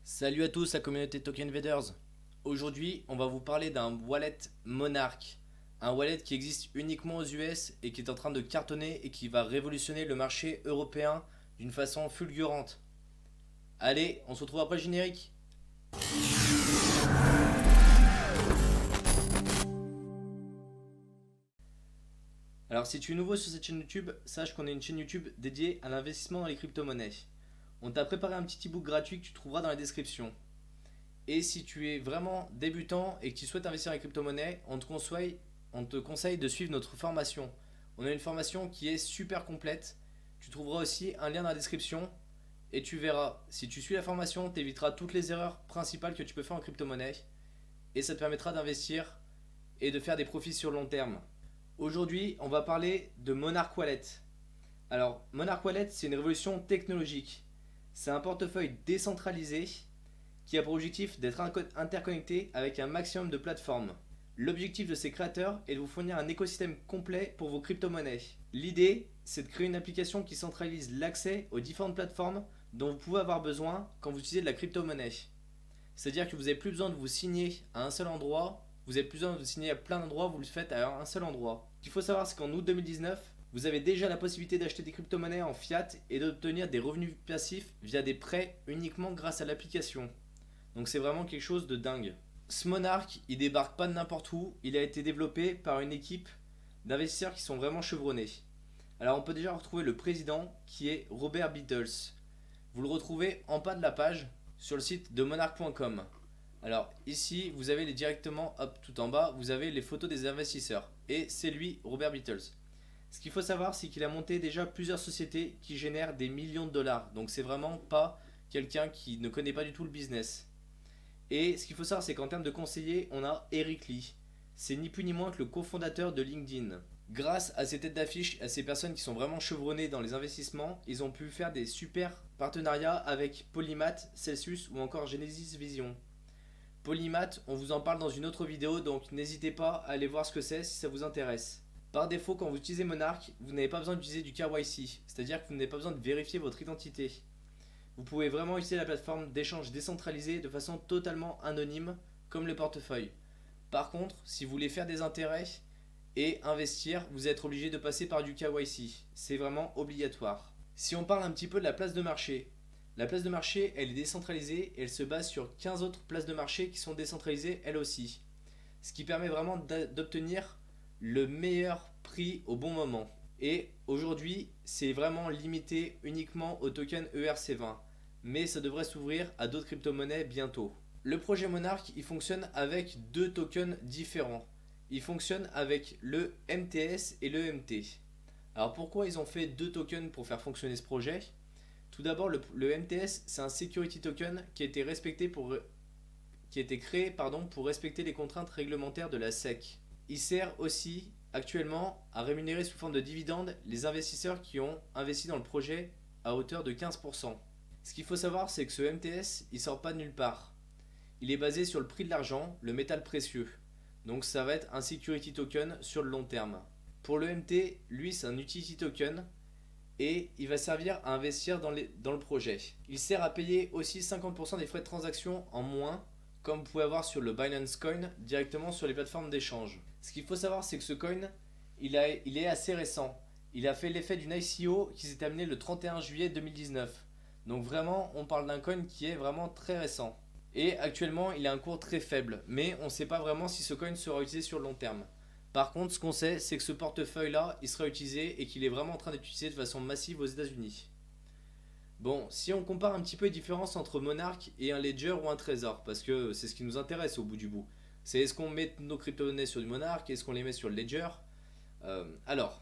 Salut à tous la communauté Token Invaders. Aujourd'hui, on va vous parler d'un wallet Monarch. Un wallet qui existe uniquement aux US et qui est en train de cartonner et qui va révolutionner le marché européen d'une façon fulgurante. Allez, on se retrouve après le générique. Alors si tu es nouveau sur cette chaîne YouTube, sache qu'on est une chaîne YouTube dédiée à l'investissement dans les crypto-monnaies. On t'a préparé un petit e-book gratuit que tu trouveras dans la description. Et si tu es vraiment débutant et que tu souhaites investir dans les crypto-monnaies, on te conseille de suivre notre formation. On a une formation qui est super complète. Tu trouveras aussi un lien dans la description et tu verras. Si tu suis la formation, tu éviteras toutes les erreurs principales que tu peux faire en crypto-monnaie et ça te permettra d'investir et de faire des profits sur le long terme. Aujourd'hui, on va parler de Monarch Wallet. Alors, Monarch Wallet, c'est une révolution technologique. C'est un portefeuille décentralisé qui a pour objectif d'être interconnecté avec un maximum de plateformes. L'objectif de ces créateurs est de vous fournir un écosystème complet pour vos crypto-monnaies. L'idée, c'est de créer une application qui centralise l'accès aux différentes plateformes dont vous pouvez avoir besoin quand vous utilisez de la crypto-monnaie. C'est-à-dire que vous n'avez plus besoin de vous signer à un seul endroit, vous n'avez plus besoin de vous signer à plein d'endroits, vous le faites à un seul endroit. Ce qu'il faut savoir, c'est qu'en août 2019, vous avez déjà la possibilité d'acheter des crypto-monnaies en fiat et d'obtenir des revenus passifs via des prêts uniquement grâce à l'application. Donc c'est vraiment quelque chose de dingue. Ce Monarch, il débarque pas de n'importe où, il a été développé par une équipe d'investisseurs qui sont vraiment chevronnés. Alors on peut déjà retrouver le président qui est Robert Beatles. Vous le retrouvez en bas de la page sur le site de monarch.com. Alors ici vous avez directement, hop, tout en bas, vous avez les photos des investisseurs. Et c'est lui, Robert Beatles. Ce qu'il faut savoir, c'est qu'il a monté déjà plusieurs sociétés qui génèrent des millions de dollars. Donc c'est vraiment pas quelqu'un qui ne connaît pas du tout le business. Et ce qu'il faut savoir, c'est qu'en termes de conseillers, on a Eric Lee. C'est ni plus ni moins que le cofondateur de LinkedIn. Grâce à ces têtes d'affiche, à ces personnes qui sont vraiment chevronnées dans les investissements, ils ont pu faire des super partenariats avec Polymath, Celsius ou encore Genesis Vision. Polymath, on vous en parle dans une autre vidéo, donc n'hésitez pas à aller voir ce que c'est si ça vous intéresse. Par défaut, quand vous utilisez Monarch, vous n'avez pas besoin d'utiliser du KYC, c'est-à-dire que vous n'avez pas besoin de vérifier votre identité. Vous pouvez vraiment utiliser la plateforme d'échange décentralisée de façon totalement anonyme, comme le portefeuille. Par contre, si vous voulez faire des intérêts et investir, vous êtes obligé de passer par du KYC. C'est vraiment obligatoire. Si on parle un petit peu de la place de marché, elle est décentralisée et elle se base sur 15 autres places de marché qui sont décentralisées elles aussi. Ce qui permet vraiment d'obtenir le meilleur prix au bon moment. Et aujourd'hui, c'est vraiment limité uniquement au token ERC20. Mais ça devrait s'ouvrir à d'autres crypto-monnaies bientôt. Le projet Monarch, il fonctionne avec deux tokens différents. Il fonctionne avec le MTS et le MT. Alors pourquoi ils ont fait deux tokens pour faire fonctionner ce projet? Tout d'abord, le MTS, c'est un security token qui a été créé pour respecter les contraintes réglementaires de la SEC. Il sert aussi actuellement à rémunérer sous forme de dividendes les investisseurs qui ont investi dans le projet à hauteur de 15%. Ce qu'il faut savoir, c'est que ce MTS, il sort pas de nulle part. Il est basé sur le prix de l'argent, le métal précieux. Donc ça va être un security token sur le long terme. Pour le MT, lui, c'est un utility token et il va servir à investir dans le projet. Il sert à payer aussi 50% des frais de transaction en moins, comme vous pouvez avoir sur le Binance Coin, directement sur les plateformes d'échange. Ce qu'il faut savoir, c'est que ce coin, il est assez récent. Il a fait l'effet d'une ICO qui s'est terminée le 31 juillet 2019. Donc vraiment, on parle d'un coin qui est vraiment très récent. Et actuellement, il a un cours très faible, mais on ne sait pas vraiment si ce coin sera utilisé sur le long terme. Par contre, ce qu'on sait, c'est que ce portefeuille-là, il sera utilisé et qu'il est vraiment en train d'être utilisé de façon massive aux États-Unis. Bon, si on compare un petit peu les différences entre Monarch et un Ledger ou un Trésor, parce que c'est ce qui nous intéresse au bout du bout. C'est est-ce qu'on met nos crypto-monnaies sur du Monarch, est-ce qu'on les met sur le Ledger. Alors,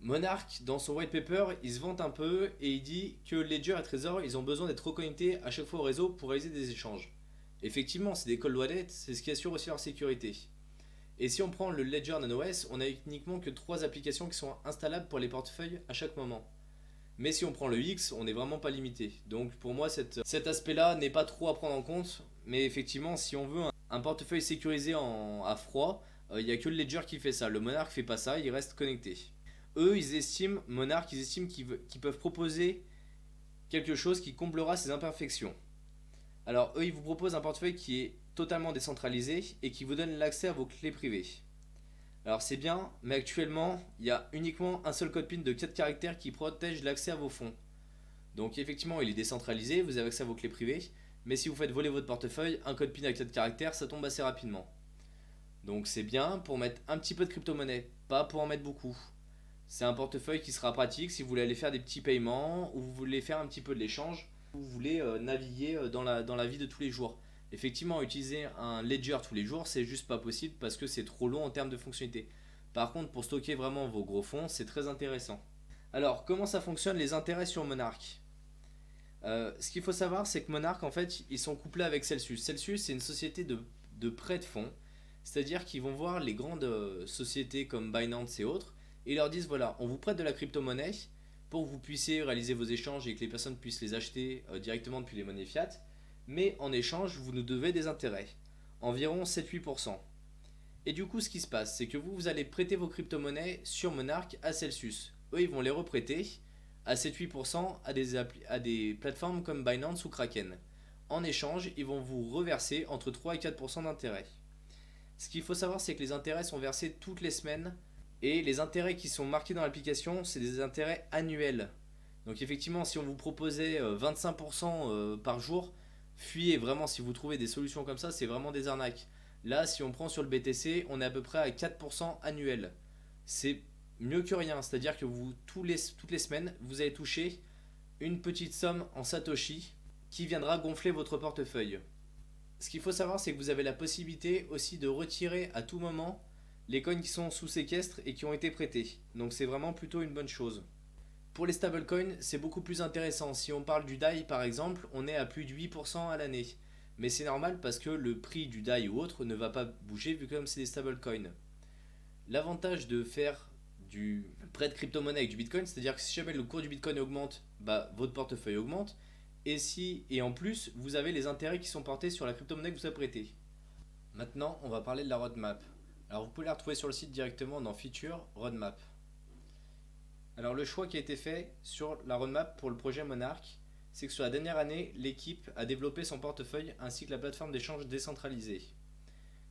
Monarch, dans son white paper, il se vante un peu et il dit que Ledger et Trésor, ils ont besoin d'être reconnectés à chaque fois au réseau pour réaliser des échanges. Effectivement, c'est des cold wallets, c'est ce qui assure aussi leur sécurité. Et si on prend le Ledger NanoS, on a uniquement que 3 applications qui sont installables pour les portefeuilles à chaque moment. Mais si on prend le X, on n'est vraiment pas limité. Donc pour moi, cet aspect-là n'est pas trop à prendre en compte. Mais effectivement, si on veut un portefeuille sécurisé à froid, il n'y a que le Ledger qui fait ça. Le Monarch fait pas ça, il reste connecté. Eux, Monarch, ils estiment qu'ils peuvent proposer quelque chose qui comblera ces imperfections. Alors eux, ils vous proposent un portefeuille qui est totalement décentralisé et qui vous donne l'accès à vos clés privées. Alors c'est bien, mais actuellement, il y a uniquement un seul code PIN de 4 caractères qui protège l'accès à vos fonds. Donc effectivement, il est décentralisé, vous avez accès à vos clés privées, mais si vous faites voler votre portefeuille, un code PIN à 4 caractères, ça tombe assez rapidement. Donc c'est bien pour mettre un petit peu de crypto-monnaie, pas pour en mettre beaucoup. C'est un portefeuille qui sera pratique si vous voulez aller faire des petits paiements ou vous voulez faire un petit peu de l'échange ou vous voulez naviguer dans la vie de tous les jours. Effectivement, utiliser un ledger tous les jours, c'est juste pas possible parce que c'est trop long en termes de fonctionnalité. Par contre, pour stocker vraiment vos gros fonds, c'est très intéressant. Alors, comment ça fonctionne les intérêts sur Monarch? Ce qu'il faut savoir, c'est que Monarch, en fait, ils sont couplés avec Celsius. Celsius, c'est une société de prêt de fonds, c'est-à-dire qu'ils vont voir les grandes sociétés comme Binance et autres, et ils leur disent voilà, on vous prête de la crypto-monnaie pour que vous puissiez réaliser vos échanges et que les personnes puissent les acheter directement depuis les monnaies fiat, mais en échange, vous nous devez des intérêts, environ 7-8%. Et du coup, ce qui se passe, c'est que vous allez prêter vos crypto-monnaies sur Monarch à Celsius. Eux, ils vont les reprêter à 7-8% à des plateformes comme Binance ou Kraken. En échange, ils vont vous reverser entre 3 et 4% d'intérêt. Ce qu'il faut savoir, c'est que les intérêts sont versés toutes les semaines et les intérêts qui sont marqués dans l'application, c'est des intérêts annuels. Donc effectivement, si on vous proposait 25% par jour, fuyez vraiment si vous trouvez des solutions comme ça, c'est vraiment des arnaques. Là, si on prend sur le BTC, on est à peu près à 4% annuel. C'est mieux que rien, c'est-à-dire que toutes les semaines, vous allez toucher une petite somme en Satoshi qui viendra gonfler votre portefeuille. Ce qu'il faut savoir, c'est que vous avez la possibilité aussi de retirer à tout moment les coins qui sont sous séquestre et qui ont été prêtés. Donc c'est vraiment plutôt une bonne chose. Pour les stablecoins, c'est beaucoup plus intéressant. Si on parle du DAI par exemple, on est à plus de 8% à l'année. Mais c'est normal parce que le prix du DAI ou autre ne va pas bouger vu que comme c'est des stablecoins. L'avantage de faire du prêt de crypto-monnaie avec du Bitcoin, c'est-à-dire que si jamais le cours du Bitcoin augmente, bah, votre portefeuille augmente. Et en plus, vous avez les intérêts qui sont portés sur la crypto-monnaie que vous avez prêtée. Maintenant, on va parler de la roadmap. Alors vous pouvez la retrouver sur le site directement dans Feature Roadmap. Alors le choix qui a été fait sur la roadmap pour le projet Monarch, c'est que sur la dernière année, l'équipe a développé son portefeuille ainsi que la plateforme d'échange décentralisée.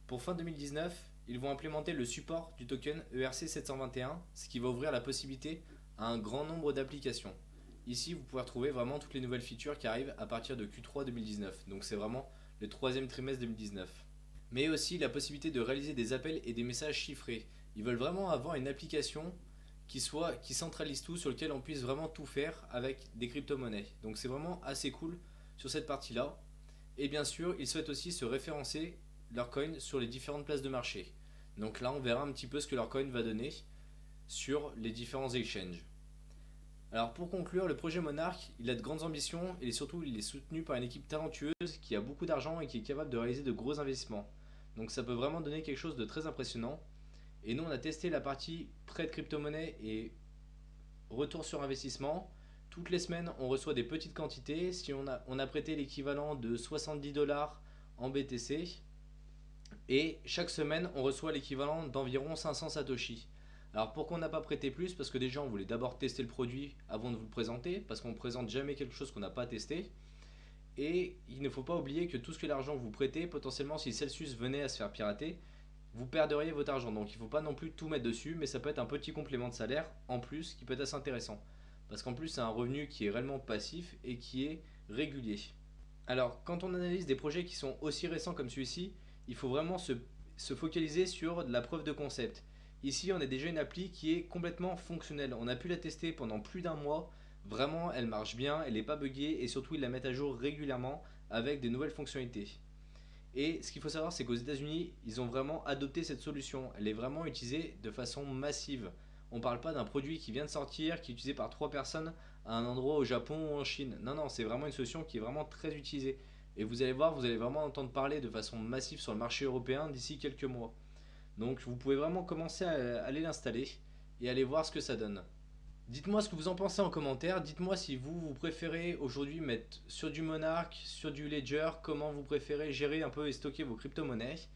Pour fin 2019, ils vont implémenter le support du token ERC721, ce qui va ouvrir la possibilité à un grand nombre d'applications. Ici, vous pouvez retrouver vraiment toutes les nouvelles features qui arrivent à partir de Q3 2019, donc c'est vraiment le troisième trimestre 2019. Mais aussi la possibilité de réaliser des appels et des messages chiffrés. Ils veulent vraiment avoir une application qui centralise tout, sur lequel on puisse vraiment tout faire avec des crypto-monnaies. Donc c'est vraiment assez cool sur cette partie-là. Et bien sûr, ils souhaitent aussi se référencer leur coin sur les différentes places de marché. Donc là, on verra un petit peu ce que leur coin va donner sur les différents exchanges. Alors pour conclure, le projet Monarch, il a de grandes ambitions et surtout il est soutenu par une équipe talentueuse qui a beaucoup d'argent et qui est capable de réaliser de gros investissements. Donc ça peut vraiment donner quelque chose de très impressionnant. Et nous on a testé la partie prêt de crypto-monnaie et retour sur investissement. Toutes les semaines on reçoit des petites quantités. Si on a prêté l'équivalent de 70 dollars en BTC. Et chaque semaine on reçoit l'équivalent d'environ 500 Satoshi. Alors pourquoi on n'a pas prêté plus? Parce que déjà on voulait d'abord tester le produit avant de vous le présenter, parce qu'on ne présente jamais quelque chose qu'on n'a pas testé. Et il ne faut pas oublier que tout ce que l'argent que vous prêtez, potentiellement si Celsius venait à se faire pirater, vous perdriez votre argent. Donc il ne faut pas non plus tout mettre dessus, mais ça peut être un petit complément de salaire en plus qui peut être assez intéressant. Parce qu'en plus c'est un revenu qui est réellement passif et qui est régulier. Alors quand on analyse des projets qui sont aussi récents comme celui-ci, il faut vraiment se focaliser sur de la preuve de concept. Ici, on a déjà une appli qui est complètement fonctionnelle. On a pu la tester pendant plus d'un mois. Vraiment, elle marche bien, elle n'est pas buggée et surtout, ils la mettent à jour régulièrement avec des nouvelles fonctionnalités. Et ce qu'il faut savoir, c'est qu'aux États-Unis, ils ont vraiment adopté cette solution. Elle est vraiment utilisée de façon massive. On ne parle pas d'un produit qui vient de sortir, qui est utilisé par 3 personnes à un endroit au Japon ou en Chine. Non, non, c'est vraiment une solution qui est vraiment très utilisée. Et vous allez voir, vous allez vraiment entendre parler de façon massive sur le marché européen d'ici quelques mois. Donc vous pouvez vraiment commencer à aller l'installer et aller voir ce que ça donne. Dites-moi ce que vous en pensez en commentaire. Dites-moi si vous préférez aujourd'hui mettre sur du Monarch, sur du Ledger, comment vous préférez gérer un peu et stocker vos crypto-monnaies.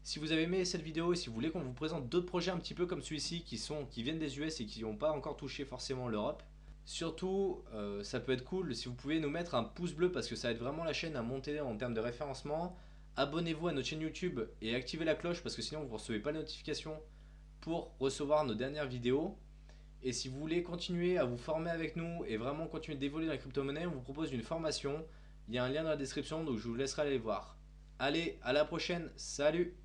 Si vous avez aimé cette vidéo et si vous voulez qu'on vous présente d'autres projets un petit peu comme celui-ci qui viennent des US et qui n'ont pas encore touché forcément l'Europe, Surtout, ça peut être cool si vous pouvez nous mettre un pouce bleu parce que ça aide vraiment la chaîne à monter en termes de référencement. Abonnez-vous à notre chaîne YouTube et activez la cloche parce que sinon vous ne recevez pas de notifications pour recevoir nos dernières vidéos. Et si vous voulez continuer à vous former avec nous et vraiment continuer d'évoluer dans les crypto-monnaies, on vous propose une formation. Il y a un lien dans la description, donc je vous laisserai aller voir. Allez, à la prochaine, salut!